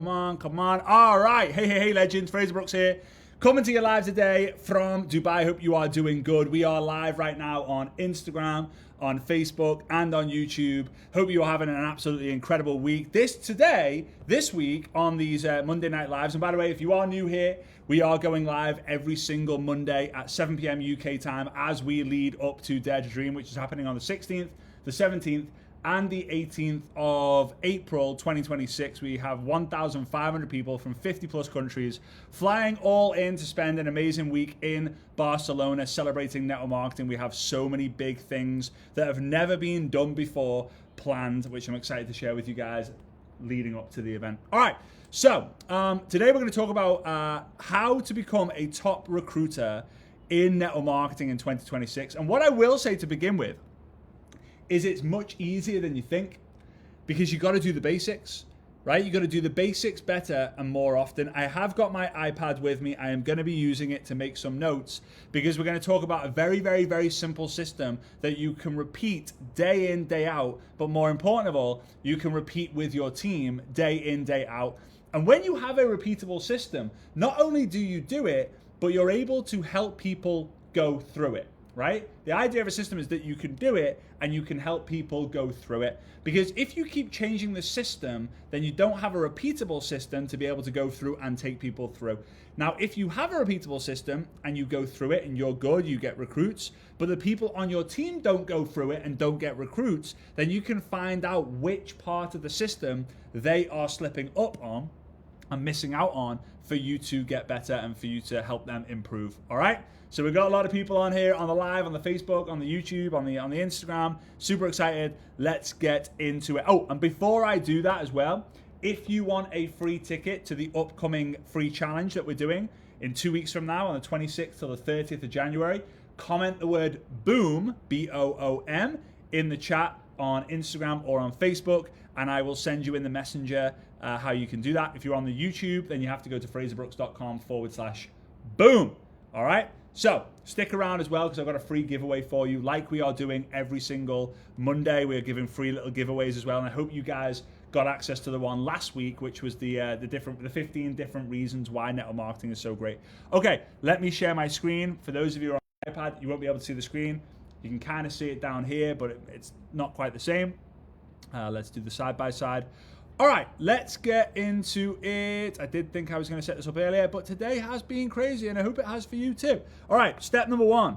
on, come on. All right. Hey, legends. Fraser Brooks here. Coming to you live today from Dubai. Hope you are doing good. We are live right now on Instagram, on Facebook, and on YouTube. Hope you are having an absolutely incredible week. This week on these Monday Night Lives. And by the way, if you are new here, we are going live every single Monday at 7 p.m. UK time as we lead up to Dare to Dream, which is happening on the 16th, the 17th, and the 18th of April 2026. We have 1,500 people from 50 plus countries flying all in to spend an amazing week in Barcelona celebrating network marketing. We have so many big things that have never been done before planned, which I'm excited to share with you guys leading up to the event. All right, so today we're going to talk about how to become a top recruiter in network marketing in 2026. And what I will say to begin with is it's much easier than you think, because you got to do the basics, right? You got to do the basics better and more often. I have got my iPad with me. I am going to be using it to make some notes, because we're going to talk about a very, very, very simple system that you can repeat day in, day out. But more important of all, you can repeat with your team day in, day out. And when you have a repeatable system, not only do you do it, but you're able to help people go through it. Right? The idea of a system is that you can do it and you can help people go through it. Because if you keep changing the system, then you don't have a repeatable system to be able to go through and take people through. Now, if you have a repeatable system and you go through it and you're good, you get recruits, but the people on your team don't go through it and don't get recruits, then you can find out which part of the system they are slipping up on and missing out on for you to get better and for you to help them improve. All right? So we've got a lot of people on here, on the live, on the Facebook, on the YouTube, on the Instagram. Super excited. Let's get into it. Oh, and before I do that as well, if you want a free ticket to the upcoming free challenge that we're doing in 2 weeks from now, on the 26th to the 30th of January, comment the word BOOM, B-O-O-M, in the chat on Instagram or on Facebook, and I will send you in the messenger how you can do that. If you're on the YouTube, then you have to go to fraserbrooks.com/boom. All right? So stick around as well, because I've got a free giveaway for you, like we are doing every single Monday. We're giving free little giveaways as well, and I hope you guys got access to the one last week, which was the 15 different reasons why network marketing is so great. Okay, let me share my screen. For those of you who are on iPad, you won't be able to see the screen. You can kind of see it down here, but it's not quite the same. Let's do the side by side. All right, let's get into it. I did think I was going to set this up earlier, but today has been crazy, and I hope it has for you too. All right, step number one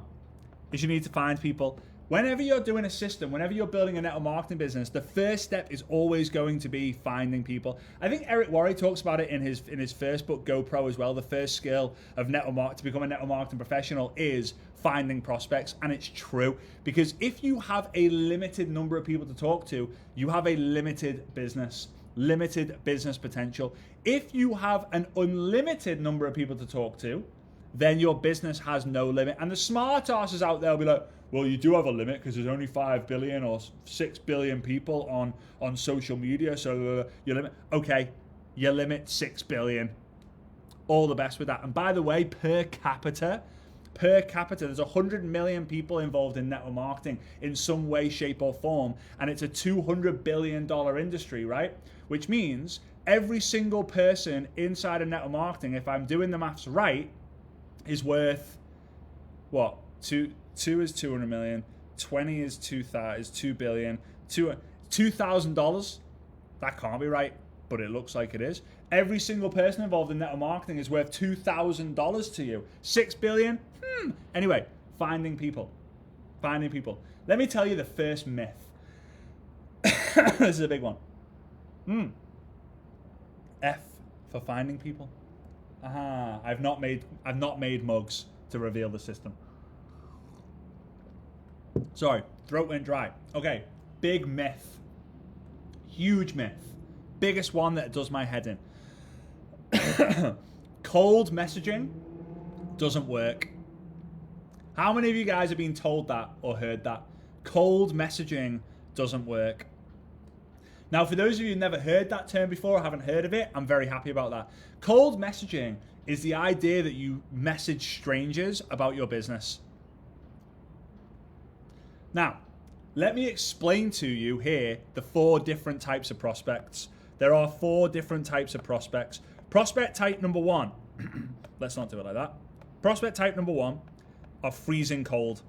is you need to find people. Whenever you're doing a system, whenever you're building a network marketing business, the first step is always going to be finding people. I think Eric Worre talks about it in his first book, GoPro, as well. The first skill of to become a network marketing professional is finding prospects, and it's true, because if you have a limited number of people to talk to, you have a limited business potential. If you have an unlimited number of people to talk to, then your business has no limit. And the smart asses out there will be like, well, you do have a limit because there's only 5 billion or 6 billion people on social media, so your limit. Okay, your limit 6 billion. All the best with that. And by the way, per capita, there's 100 million people involved in network marketing in some way, shape, or form, and it's a $200 billion industry, right? Which means every single person inside of network marketing, if I'm doing the maths right, is worth what? Two is 200 million, 20 is 2 billion, $2,000. That can't be right, but it looks like it is. Every single person involved in network marketing is worth $2,000 to you. 6 billion? Anyway, finding people. Let me tell you the first myth. This is a big one. F for finding people. I've not made mugs to reveal the system. Sorry, throat went dry. Okay, big myth. Huge myth. Biggest one that does my head in. Cold messaging doesn't work. How many of you guys have been told that or heard that? Cold messaging doesn't work. Now, for those of you who've never heard that term before or haven't heard of it, I'm very happy about that. Cold messaging is the idea that you message strangers about your business. Now, let me explain to you here the 4 different types of prospects. There are 4 different types of prospects. Prospect type number 1, let's not do it like that. Prospect type number 1 are freezing cold.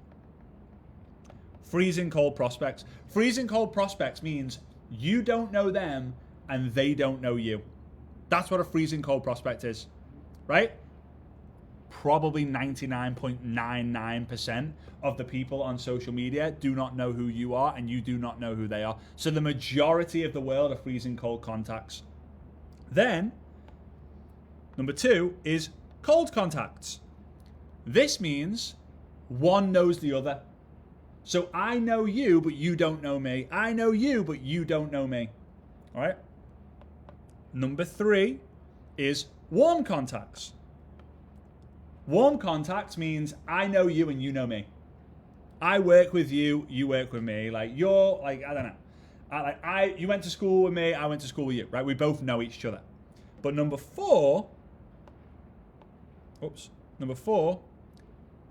Freezing cold prospects. Freezing cold prospects means you don't know them and they don't know you. That's what a freezing cold prospect is, right? Probably 99.99% of the people on social media do not know who you are and you do not know who they are. So the majority of the world are freezing cold contacts. Then, number 2 is cold contacts. This means one knows the other. So I know you, but you don't know me. I know you, but you don't know me. All right? Number 3 is warm contacts. Warm contacts means I know you and you know me. I work with you, you work with me. Like you're like, I don't know. You went to school with me, I went to school with you, right? We both know each other. But number 4,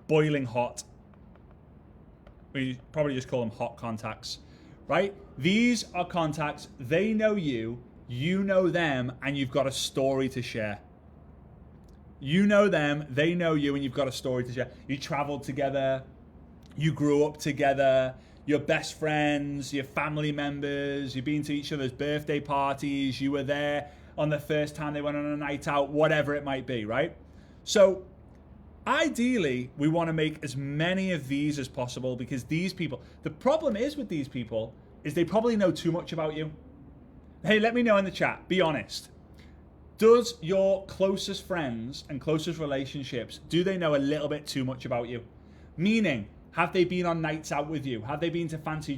boiling hot. We probably just call them hot contacts, right? These are contacts, they know you know them, and you've got a story to share. You know them, they know you, and you've got a story to share. You traveled together, you grew up together, you're best friends, you're family members, you've been to each other's birthday parties, you were there on the first time they went on a night out, whatever it might be, right? So ideally, we want to make as many of these as possible because these people, the problem is with these people is they probably know too much about you. Hey, let me know in the chat, be honest. Does your closest friends and closest relationships, do they know a little bit too much about you? Meaning, have they been on nights out with you? Have they been to fancy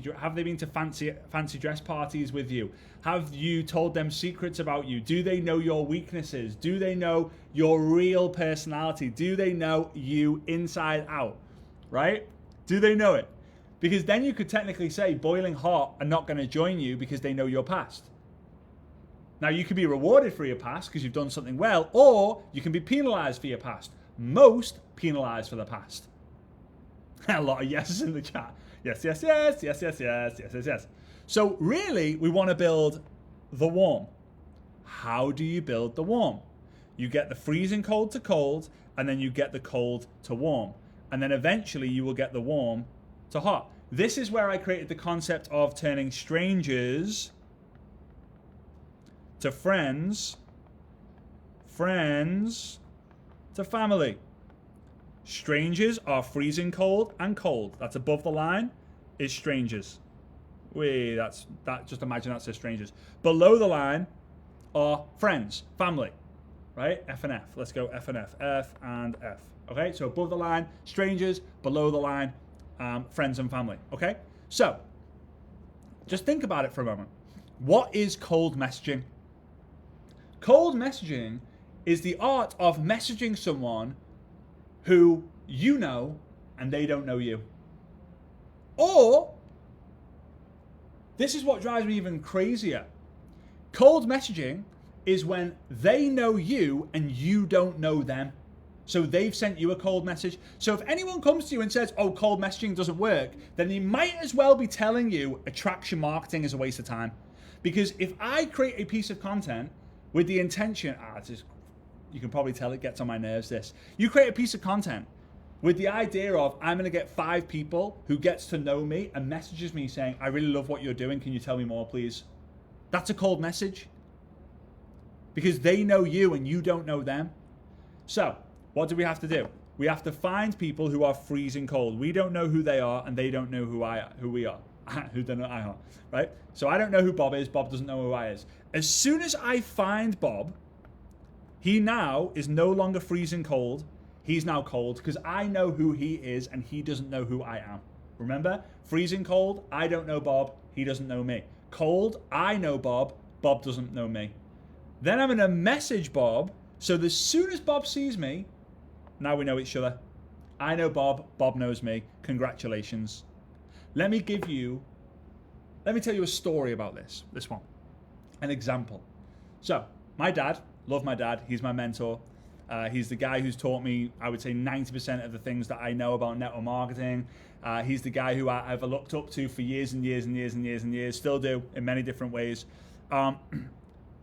dress parties with you? Have you told them secrets about you? Do they know your weaknesses? Do they know your real personality? Do they know you inside out? Right? Do they know it? Because then you could technically say Boiling Hot are not going to join you because they know your past. Now, you could be rewarded for your past because you've done something well, or you can be penalized for your past. Most penalized for the past. A lot of yeses in the chat. Yes, yes, yes, yes, yes, yes, yes, yes, yes. So really, we want to build the warm. How do you build the warm? You get the freezing cold to cold, and then you get the cold to warm. And then eventually you will get the warm to hot. This is where I created the concept of turning strangers to friends, friends to family. Strangers are freezing cold and cold. That's above the line is strangers. Just imagine that says strangers. Below the line are friends, family, right? F and F. Let's go F and F. F and F. Okay, so above the line, strangers. Below the line, friends and family. Okay, so just think about it for a moment. What is cold messaging? Cold messaging is the art of messaging someone who you know and they don't know you. Or, this is what drives me even crazier. Cold messaging is when they know you and you don't know them. So they've sent you a cold message. So if anyone comes to you and says, oh, cold messaging doesn't work, then they might as well be telling you attraction marketing is a waste of time. Because if I create a piece of content with the intention, you can probably tell it gets on my nerves, this. You create a piece of content with the idea of, I'm going to get 5 people who gets to know me and messages me saying, I really love what you're doing. Can you tell me more, please? That's a cold message. Because they know you and you don't know them. So, what do we have to do? We have to find people who are freezing cold. We don't know who they are and they don't know who we are. Who don't know I are, right? So I don't know who Bob is. Bob doesn't know who I is. As soon as I find Bob, he now is no longer freezing cold. He's now cold because I know who he is and he doesn't know who I am. Remember? Freezing cold, I don't know Bob. He doesn't know me. Cold, I know Bob. Bob doesn't know me. Then I'm going to message Bob. So as soon as Bob sees me, now we know each other. I know Bob. Bob knows me. Congratulations. Let me tell you a story about this one. An example. So, my dad, love my dad. He's my mentor. He's the guy who's taught me, I would say, 90% of the things that I know about network marketing. He's the guy who I've looked up to for years and years and years and years and years, still do in many different ways.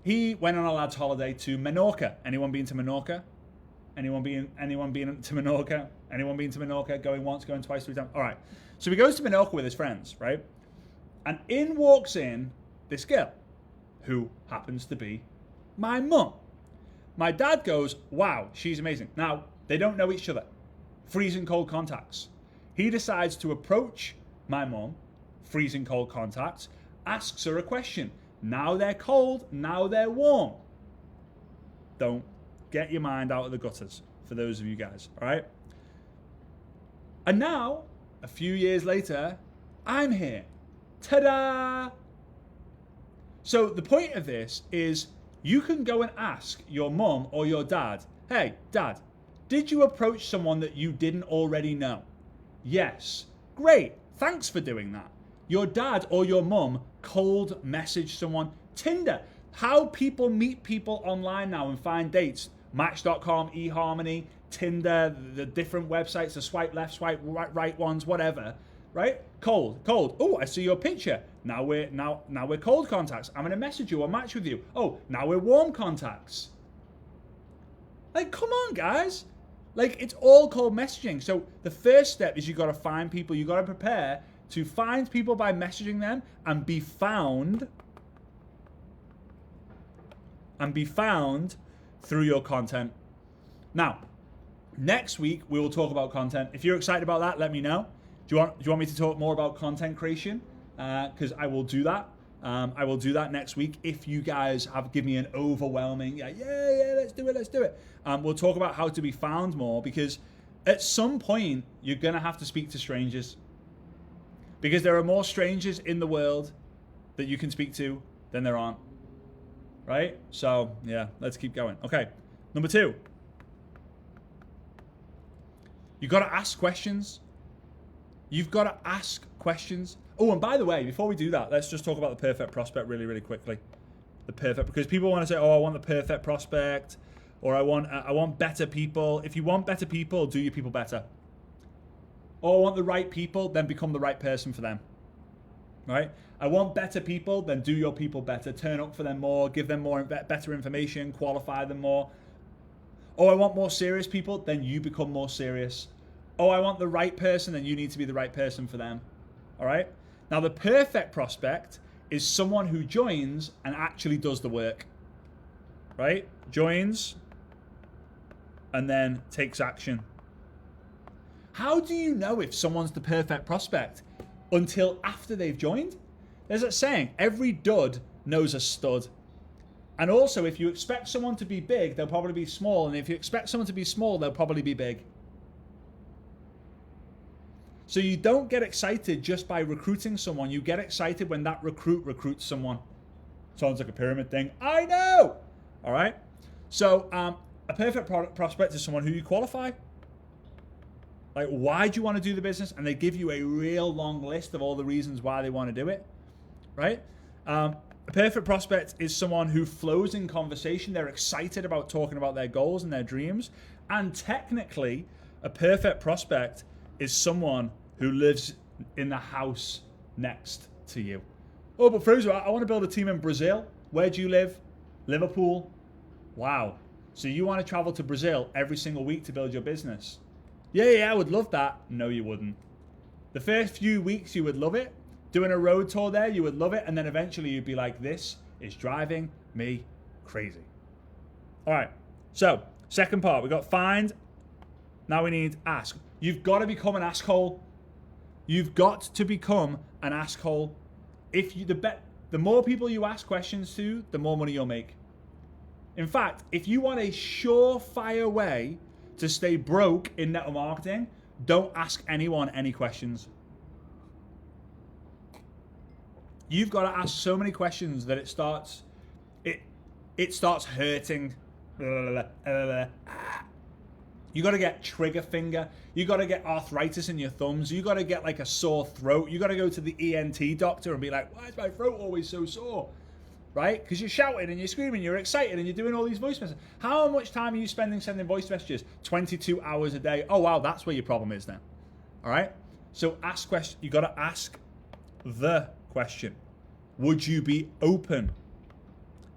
he went on a lad's holiday to Menorca. Anyone been to Menorca? Anyone been to Menorca? Anyone been to Menorca? Going once, going twice, 3 times? All right. So he goes to Menorca with his friends, right? And in walks in this girl, who happens to be my mum. My dad goes, wow, she's amazing. Now, they don't know each other. Freezing cold contacts. He decides to approach my mum, freezing cold contacts, asks her a question. Now they're cold, now they're warm. Don't get your mind out of the gutters, for those of you guys, all right? And now, a few years later, I'm here. Ta-da! So the point of this is you can go and ask your mum or your dad, hey, dad, did you approach someone that you didn't already know? Yes. Great. Thanks for doing that. Your dad or your mum cold message someone. Tinder. How people meet people online now and find dates. Match.com, eHarmony, Tinder, the different websites, the swipe left, swipe right ones, whatever. Right? Cold. Oh, I see your picture. Now we're cold contacts. I'm gonna message you or match with you. Oh, now we're warm contacts. Like, come on, guys. Like, it's all cold messaging. So the first step is you got to find people. You got to prepare to find people by messaging them and be found. And be found through your content. Now, next week we will talk about content. If you're excited about that, let me know. Do you want me to talk more about content creation? Because I will do that. I will do that next week if you guys give me an overwhelming, yeah, let's do it. We'll talk about how to be found more, because at some point you're going to have to speak to strangers, because there are more strangers in the world that you can speak to than there aren't, right? So yeah, let's keep going. Okay, number 2. You got to ask questions. You've got to ask questions. Oh, and by the way, before we do that, let's just talk about the perfect prospect really, really quickly. The perfect, because people want to say, oh, I want the perfect prospect, or I want better people. If you want better people, do your people better. Oh, I want the right people, then become the right person for them. Right? I want better people, then do your people better. Turn up for them more, give them more better information, qualify them more. Oh, I want more serious people, then you become more serious. Oh, I want the right person, then you need to be the right person for them. All right? Now, the perfect prospect is someone who joins and actually does the work. Right? Joins and then takes action. How do you know if someone's the perfect prospect? Until after they've joined? There's that saying, every dud knows a stud. And also, if you expect someone to be big, they'll probably be small. And if you expect someone to be small, they'll probably be big. So you don't get excited just by recruiting someone. You get excited when that recruit recruits someone. Sounds like a pyramid thing. I know! All right? So a perfect prospect is someone who you qualify. Like, why do you want to do the business? And they give you a real long list of all the reasons why they want to do it. Right? A perfect prospect is someone who flows in conversation. They're excited about talking about their goals and their dreams. And technically, a perfect prospect is someone who lives in the house next to you. Oh, but Fraser, I want to build a team in Brazil. Where do you live? Liverpool. Wow. So you want to travel to Brazil every single week to build your business? Yeah, I would love that. No, you wouldn't. The first few weeks, you would love it. Doing a road tour there, you would love it. And then eventually you'd be like, this is driving me crazy. All right. So, second part, we got find. Now we need ask. You've got to become an asshole. You've got to become an asshole. If you the more people you ask questions to, the more money you'll make. In fact, if you want a surefire way to stay broke in network marketing, don't ask anyone any questions. You've got to ask so many questions that it starts hurting. You got to get trigger finger. You got to get arthritis in your thumbs. You got to get like a sore throat. You got to go to the ENT doctor and be like, why is my throat always so sore? Right? Because you're shouting and you're screaming, you're excited, and you're doing all these voice messages. How much time are you spending sending voice messages? 22 hours a day. Oh, wow, that's where your problem is then. All right? So ask questions. You got to ask the question. Would you be open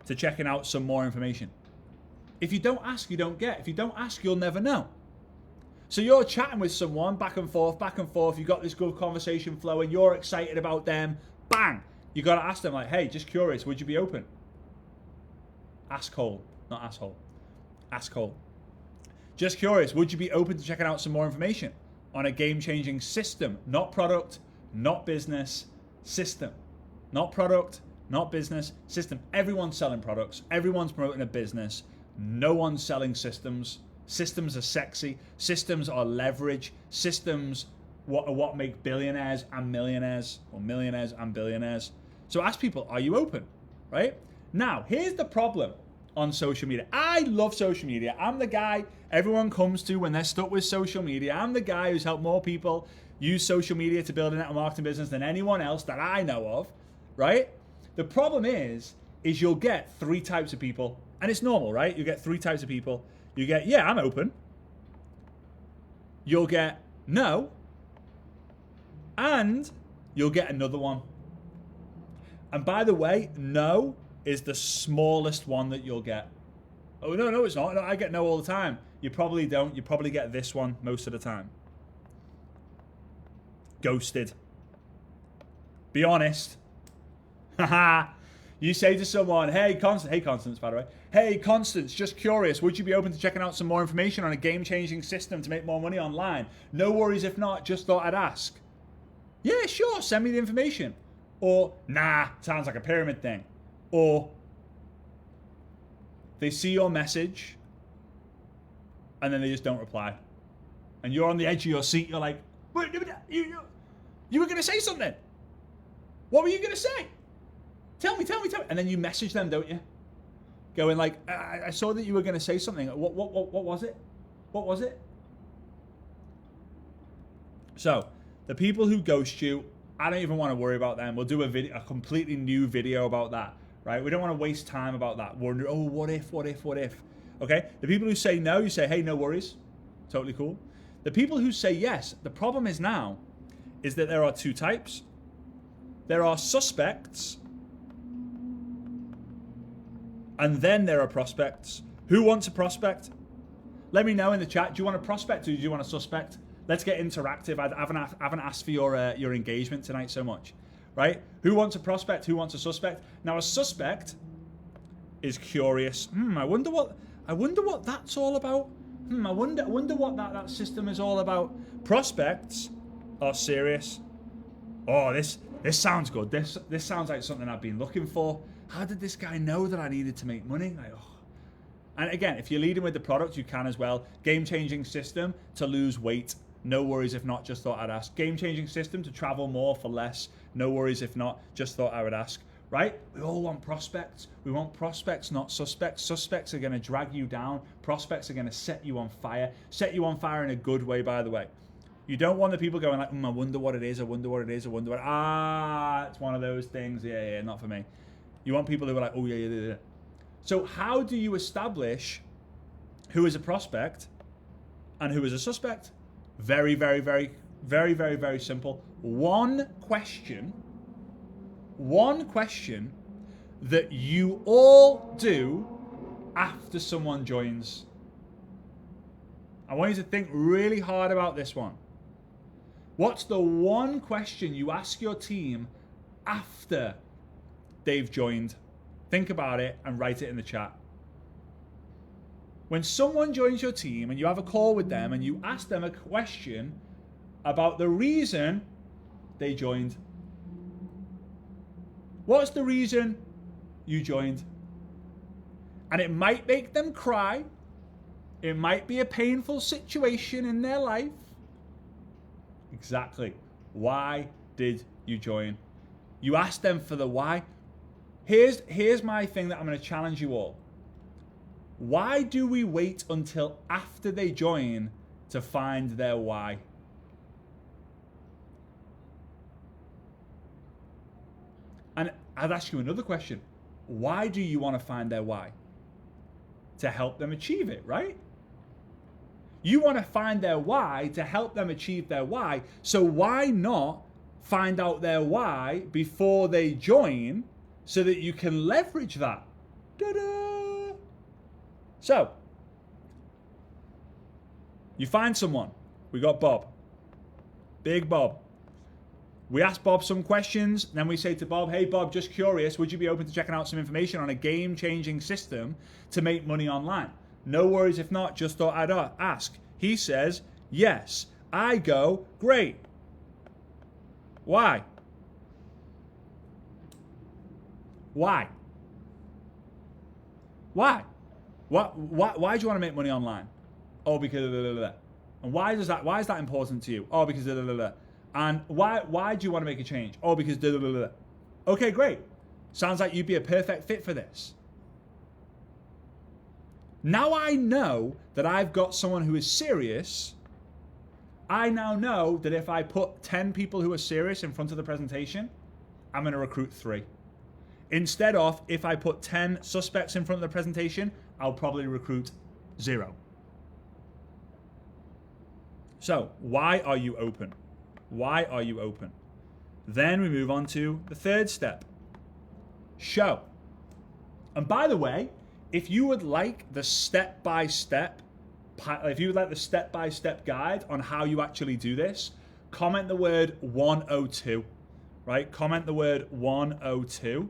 to checking out some more information? If you don't ask, you don't get. If you don't ask, you'll never know. So you're chatting with someone back and forth, you've got this good conversation flowing, you're excited about them, bang! You got to ask them like, hey, just curious, would you be open? Asshole, not asshole. Asshole. Just curious, would you be open to checking out some more information on a game-changing system? Not product, not business, system. Not product, not business, system. Everyone's selling products. Everyone's promoting a business. No one's selling systems. Systems are sexy. Systems are leverage. Systems what make billionaires and millionaires, or millionaires and billionaires. So ask people, are you open? Right? Now, here's the problem on social media. I love social media. I'm the guy everyone comes to when they're stuck with social media. I'm the guy who's helped more people use social media to build a network marketing business than anyone else that I know of, right? The problem is you'll get three types of people, and it's normal, right? You get three types of people. You get, yeah, I'm open. You'll get, no. And you'll get another one. And by the way, no is the smallest one that you'll get. Oh, no, it's not. No, I get no all the time. You probably don't. You probably get this one most of the time. Ghosted. Be honest. Haha. You say to someone, hey, Constance, by the way. Hey, Constance, just curious, would you be open to checking out some more information on a game-changing system to make more money online? No worries if not, just thought I'd ask. Yeah, sure, send me the information. Or, nah, sounds like a pyramid thing. Or they see your message and then they just don't reply. And you're on the edge of your seat, you're like, wait, you were going to say something. What were you going to say? Tell me. And then you message them, don't you? Going like, I saw that you were going to say something. What was it? What was it? So, the people who ghost you, I don't even want to worry about them. We'll do a completely new video about that, right? We don't want to waste time about that. Wonder, oh, what if? Okay? The people who say no, you say, hey, no worries. Totally cool. The people who say yes, the problem is now, is that there are two types. There are suspects, and then there are prospects. Who wants a prospect? Let me know in the chat. Do you want a prospect or do you want a suspect? Let's get interactive. I haven't asked for your engagement tonight so much, right? Who wants a prospect? Who wants a suspect? Now, a suspect is curious. I wonder what that's all about. I wonder what that system is all about. Prospects are serious. Oh, this sounds good. This sounds like something I've been looking for. How did this guy know that I needed to make money? Like, oh. And again, if you're leading with the product, you can as well. Game-changing system to lose weight. No worries if not, just thought I'd ask. Game-changing system to travel more for less. No worries if not, just thought I would ask. Right? We all want prospects. We want prospects, not suspects. Suspects are going to drag you down. Prospects are going to set you on fire. Set you on fire in a good way, by the way. You don't want the people going like, I wonder what it is. It's one of those things. Yeah, not for me. You want people who are like, oh, yeah. So how do you establish who is a prospect and who is a suspect? Very, very, very, very, very, very simple. One question that you all do after someone joins. I want you to think really hard about this one. What's the one question you ask your team after they've joined? Think about it and write it in the chat. When someone joins your team and you have a call with them and you ask them a question about the reason they joined. What's the reason you joined? And it might make them cry. It might be a painful situation in their life. Exactly. Why did you join? You ask them for the why. Here's my thing that I'm going to challenge you all. Why do we wait until after they join to find their why? And I'd ask you another question. Why do you want to find their why? To help them achieve it, right? You want to find their why to help them achieve their why. So why not find out their why before they join so that you can leverage that? Da-da. So, you find someone. We got Bob. Big Bob. We ask Bob some questions, then we say to Bob, hey Bob, just curious, would you be open to checking out some information on a game-changing system to make money online? No worries if not, just thought I'd ask. He says, yes. I go, great. Why? Why? Why? Why do you want to make money online? Oh, because blah, blah, blah. And why is that important to you? Oh, because blah, blah, blah. And why do you want to make a change? Oh, because blah, blah, blah. Okay, great. Sounds like you'd be a perfect fit for this. Now I know that I've got someone who is serious. I now know that if I put 10 people who are serious in front of the presentation, I'm going to recruit 3. Instead of, if I put 10 suspects in front of the presentation, I'll probably recruit 0. So, why are you open? Why are you open? Then we move on to the third step. Show. And by the way, if you would like the step-by-step guide on how you actually do this, comment the word 102, right? Comment the word 102.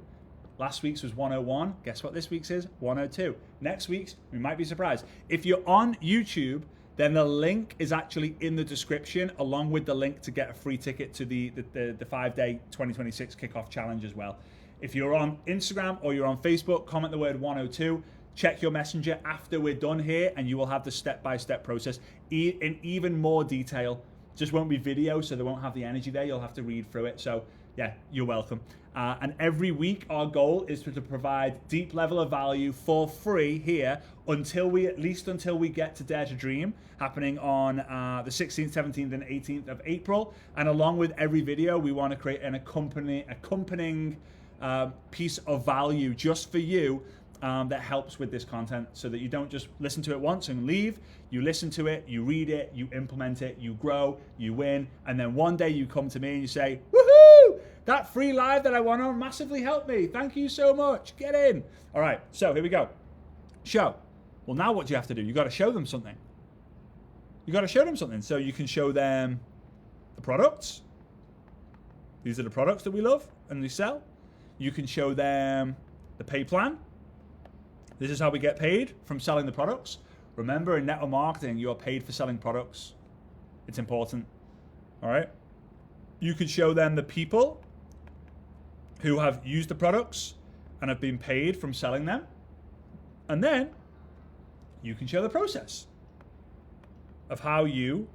Last week's was 101. Guess what this week's is? 102. Next week's, we might be surprised. If you're on YouTube, then the link is actually in the description, along with the link to get a free ticket to the 5-day 2026 kickoff challenge as well. If you're on Instagram or you're on Facebook, comment the word 102. Check your messenger after we're done here, and you will have the step-by-step process in even more detail. Just won't be video, so they won't have the energy there. You'll have to read through it. So yeah, you're welcome. And every week, our goal is to provide deep level of value for free here until we get to Dare to Dream, happening on the 16th, 17th, and 18th of April. And along with every video, we want to create an accompanying piece of value just for you that helps with this content, so that you don't just listen to it once and leave. You listen to it, you read it, you implement it, you grow, you win, and then one day you come to me and you say, woohoo! That free live that I went on massively helped me. Thank you so much. Get in. All right, so here we go. Show. Well, now what do you have to do? You got to show them something. You got to show them something. So you can show them the products. These are the products that we love and we sell. You can show them the pay plan. This is how we get paid from selling the products. Remember, in network marketing, you are paid for selling products. It's important. All right. You can show them the people who have used the products and have been paid from selling them. And then you can show the process of how you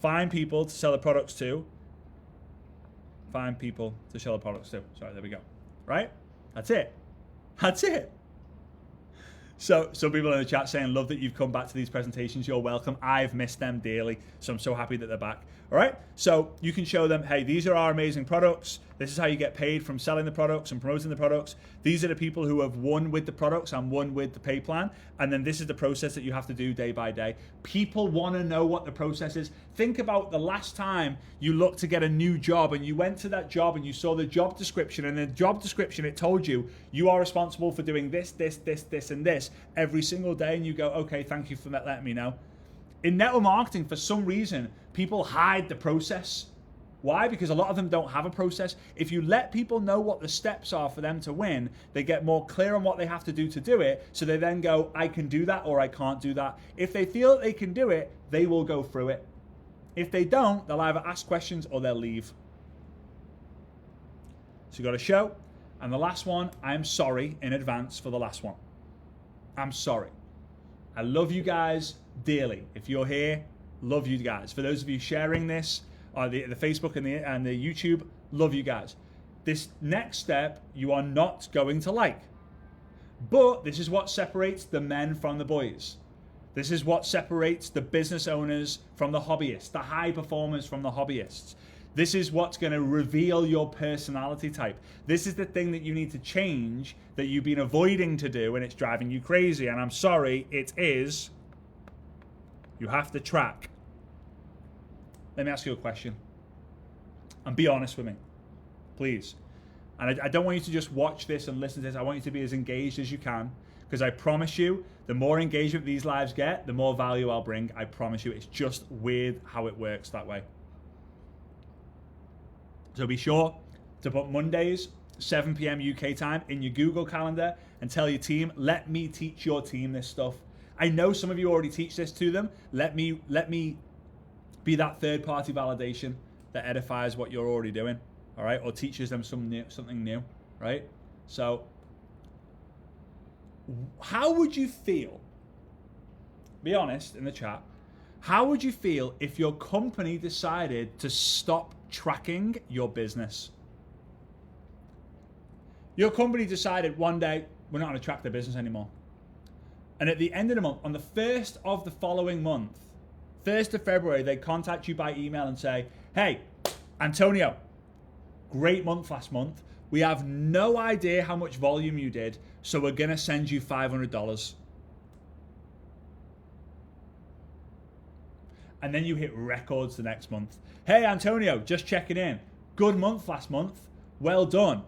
find people to sell the products to. Find people to sell the products to. Sorry, there we go. Right? That's it. That's it. So some people in the chat saying, love that you've come back to these presentations. You're welcome. I've missed them dearly, so I'm so happy that they're back. All right, so you can show them, hey, these are our amazing products. This is how you get paid from selling the products and promoting the products. These are the people who have won with the products and won with the pay plan. And then this is the process that you have to do day by day. People want to know what the process is. Think about the last time you looked to get a new job and you went to that job and you saw the job description, and in the job description, it told you, you are responsible for doing this, this, this, this, and this every single day. And you go, okay, thank you for letting me know. In network marketing, for some reason, people hide the process. Why? Because a lot of them don't have a process. If you let people know what the steps are for them to win, they get more clear on what they have to do it. So they then go, I can do that or I can't do that. If they feel that they can do it, they will go through it. If they don't, they'll either ask questions or they'll leave. So you got to show. And the last one, I'm sorry in advance for the last one. I'm sorry. I love you guys dearly. If you're here, love you guys. For those of you sharing this, the Facebook and the YouTube, love you guys. This next step, you are not going to like. But this is what separates the men from the boys. This is what separates the business owners from the hobbyists, the high performers from the hobbyists. This is what's going to reveal your personality type. This is the thing that you need to change, that you've been avoiding to do, and it's driving you crazy. And I'm sorry, it is, you have to track. Let me ask you a question. And be honest with me, please. And I don't want you to just watch this and listen to this. I want you to be as engaged as you can, because I promise you, the more engagement these lives get, the more value I'll bring. I promise you. It's just weird how it works that way. So be sure to put Mondays, 7 p.m. UK time in your Google Calendar and tell your team, let me teach your team this stuff. I know some of you already teach this to them. Let me be that third-party validation that edifies what you're already doing, all right? Or teaches them something new, right? So how would you feel, be honest in the chat, how would you feel if your company decided to stop tracking your business? Your company decided one day, we're not going to track their business anymore. And at the end of the month, on the 1st of the following month, 1st of February, they contact you by email and say, hey, Antonio, great month last month. We have no idea how much volume you did, so we're going to send you $500. And then you hit records the next month. Hey, Antonio, just checking in. Good month last month. Well done.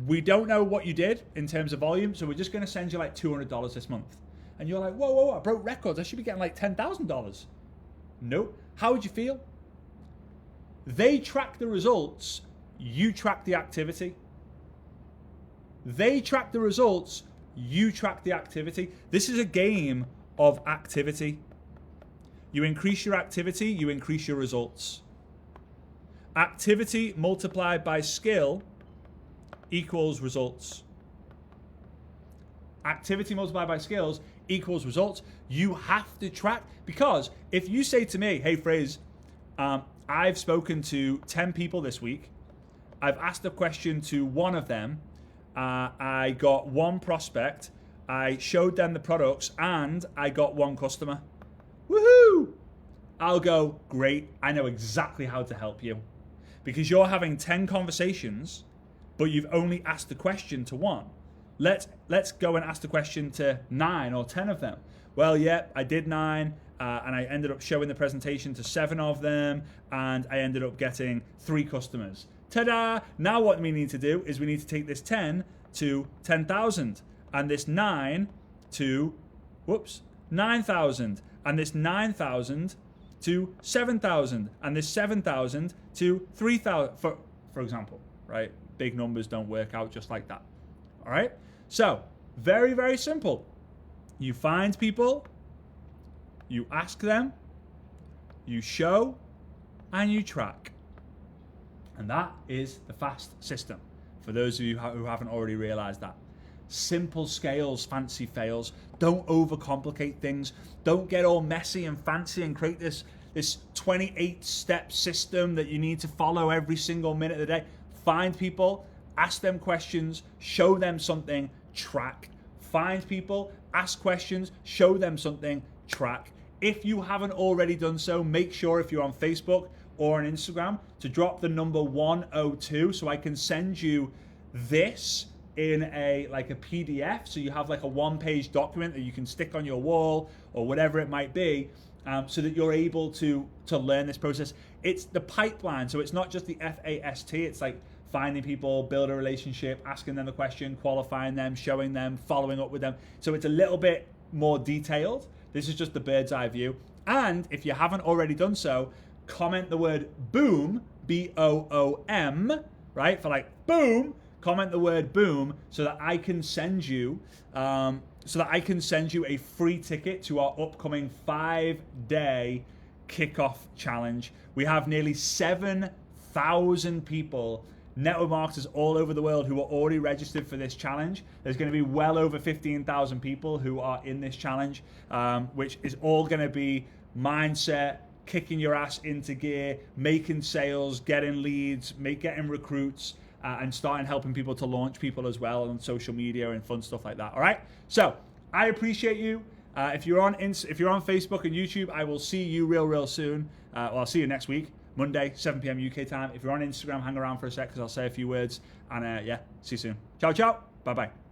We don't know what you did in terms of volume, so we're just going to send you like $200 this month. And you're like, whoa, I broke records. I should be getting like $10,000. Nope. How would you feel? They track the results. You track the activity. They track the results. You track the activity. This is a game of activity. You increase your activity, you increase your results. Activity multiplied by skill equals results. Activity multiplied by skills equals results. You have to track, because if you say to me, hey, Fraze, I've spoken to 10 people this week. I've asked a question to one of them. I got one prospect. I showed them the products and I got one customer. Woohoo! I'll go, great. I know exactly how to help you, because you're having 10 conversations, but you've only asked the question to one. Let's go and ask the question to 9 or 10 of them. Well, yeah, I did 9, and I ended up showing the presentation to 7 of them, and I ended up getting 3 customers. Ta-da! Now what we need to do is we need to take this 10 to 10,000, and this 9 to, 9,000, and this 9,000 to 7,000, and this 7,000 to 3,000, for example, right? Big numbers don't work out just like that. All right? So, very, very simple. You find people, you ask them, you show, and you track. And that is the FAST system, for those of you who haven't already realized that. Simple scales, fancy fails. Don't overcomplicate things. Don't get all messy and fancy and create this 28-step system that you need to follow every single minute of the day. Find people, ask them questions, show them something, track. Find people, ask questions, show them something, track. If you haven't already done so, make sure if you're on Facebook or on Instagram to drop the number 102 so I can send you this in a PDF, so you have like a one-page document that you can stick on your wall or whatever it might be, so that you're able to learn this process. It's the pipeline, so it's not just the FAST, it's like finding people, build a relationship, asking them the question, qualifying them, showing them, following up with them. So it's a little bit more detailed. This is just the bird's eye view. And if you haven't already done so, comment the word boom, B-O-O-M, right? For like boom, comment the word boom so that I can send you a free ticket to our upcoming 5-day kickoff challenge. We have nearly 7,000 people, network marketers all over the world, who are already registered for this challenge. There's going to be well over 15,000 people who are in this challenge, which is all going to be mindset, kicking your ass into gear, making sales, getting leads, getting recruits, and starting helping people to launch people as well on social media and fun stuff like that. All right. So I appreciate you. If you're on Facebook and YouTube, I will see you real soon. I'll see you next week, Monday, 7 p.m. UK time. If you're on Instagram, hang around for a sec because I'll say a few words. And yeah, see you soon. Ciao, ciao. Bye-bye.